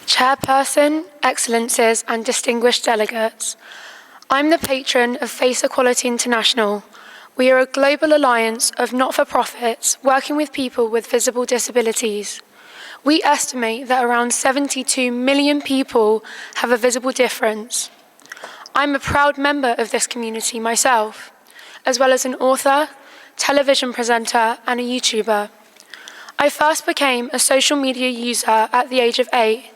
Chairperson, Excellencies and distinguished delegates, I'm the patron of Face Equality International. We are a global alliance of not-for-profits working with people with visible disabilities. We estimate that around 72 million people have a visible difference. I'm a proud member of this community myself, as well as an author, television presenter, and a YouTuber. I first became a social media user at the age of 8.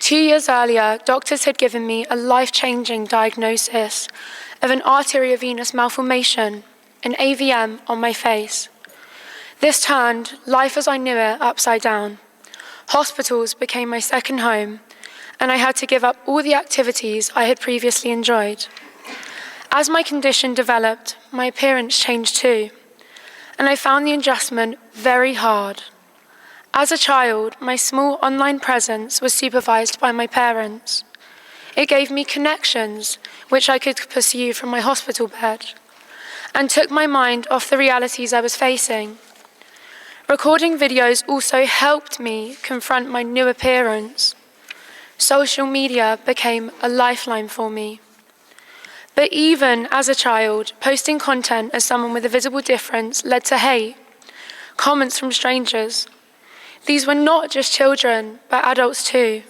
2 years earlier, doctors had given me a life-changing diagnosis of an arteriovenous malformation, an AVM, on my face. This turned life as I knew it upside down. Hospitals became my second home, and I had to give up all the activities I had previously enjoyed. As my condition developed, my appearance changed too, and I found the adjustment very hard. As a child, my small online presence was supervised by my parents. It gave me connections which I could pursue from my hospital bed, and took my mind off the realities I was facing. Recording videos also helped me confront my new appearance. Social media became a lifeline for me. But even as a child, posting content as someone with a visible difference led to hate, comments from strangers. These were not just children, but adults too.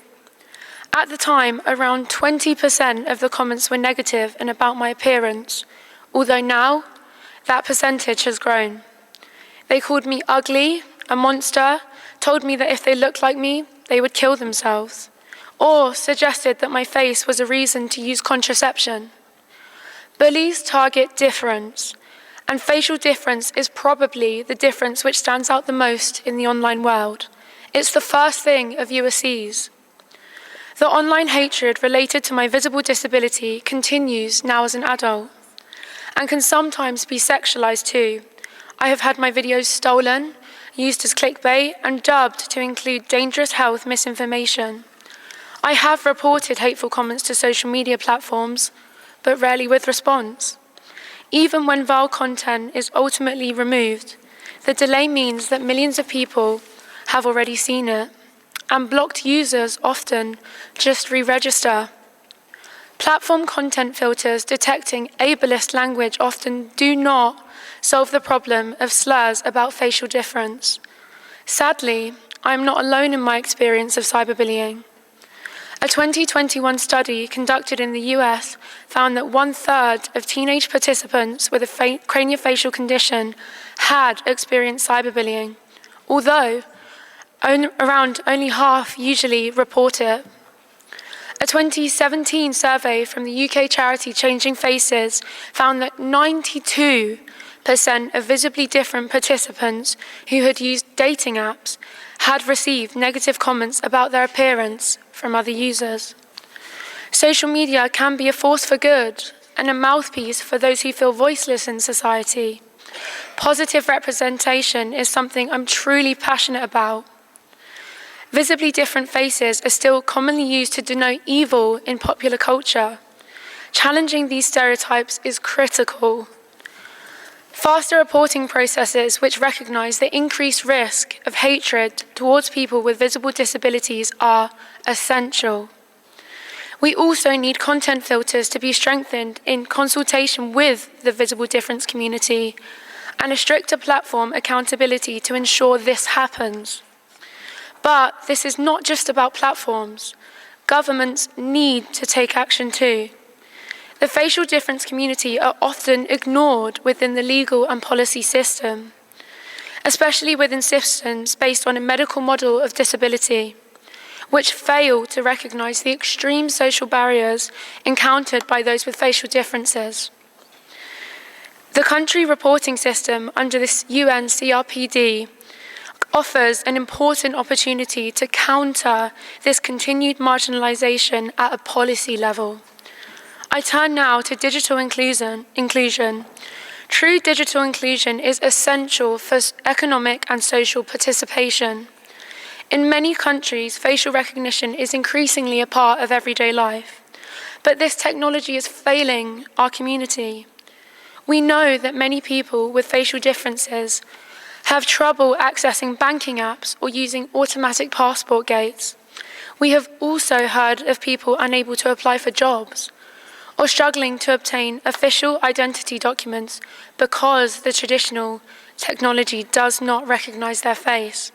At the time, around 20% of the comments were negative and about my appearance, although now, that percentage has grown. They called me ugly, a monster, told me that if they looked like me, they would kill themselves, or suggested that my face was a reason to use contraception. Bullies target difference, and facial difference is probably the difference which stands out the most in the online world. It's the first thing a viewer sees. The online hatred related to my visible disability continues now as an adult, and can sometimes be sexualized too. I have had my videos stolen, used as clickbait, and dubbed to include dangerous health misinformation. I have reported hateful comments to social media platforms, but rarely with response. Even when vile content is ultimately removed, the delay means that millions of people have already seen it, and blocked users often just re-register. Platform content filters detecting ableist language often do not solve the problem of slurs about facial difference. Sadly, I am not alone in my experience of cyberbullying. A 2021 study conducted in the US found that 1/3 of teenage participants with a craniofacial condition had experienced cyberbullying, although around only half usually report it. A 2017 survey from the UK charity Changing Faces found that 92% of visibly different participants who had used dating apps had received negative comments about their appearance from other users. Social media can be a force for good and a mouthpiece for those who feel voiceless in society. Positive representation is something I'm truly passionate about. Visibly different faces are still commonly used to denote evil in popular culture. Challenging these stereotypes is critical. Faster reporting processes which recognize the increased risk of hatred towards people with visible disabilities are essential. We also need content filters to be strengthened in consultation with the visible difference community, and a stricter platform accountability to ensure this happens. But this is not just about platforms. Governments need to take action too. The facial difference community are often ignored within the legal and policy system, especially within systems based on a medical model of disability, which fail to recognize the extreme social barriers encountered by those with facial differences. The country reporting system under this UN CRPD offers an important opportunity to counter this continued marginalization at a policy level. I turn now to digital inclusion. True digital inclusion is essential for economic and social participation. In many countries, facial recognition is increasingly a part of everyday life, but this technology is failing our community. We know that many people with facial differences have trouble accessing banking apps or using automatic passport gates. We have also heard of people unable to apply for jobs or struggling to obtain official identity documents because the traditional technology does not recognise their face.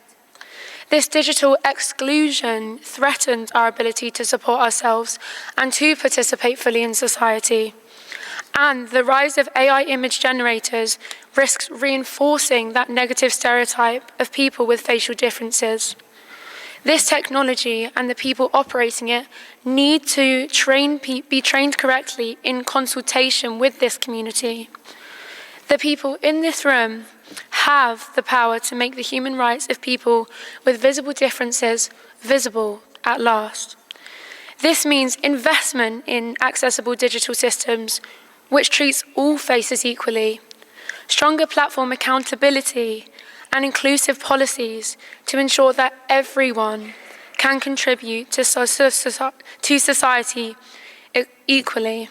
This digital exclusion threatens our ability to support ourselves and to participate fully in society. And the rise of AI image generators risks reinforcing that negative stereotype of people with facial differences. This technology and the people operating it need to be trained correctly in consultation with this community. The people in this room have the power to make the human rights of people with visible differences visible at last. This means investment in accessible digital systems which treats all faces equally, stronger platform accountability, and inclusive policies to ensure that everyone can contribute to society equally.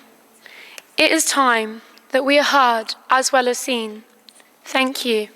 It is time that we are heard as well as seen. Thank you.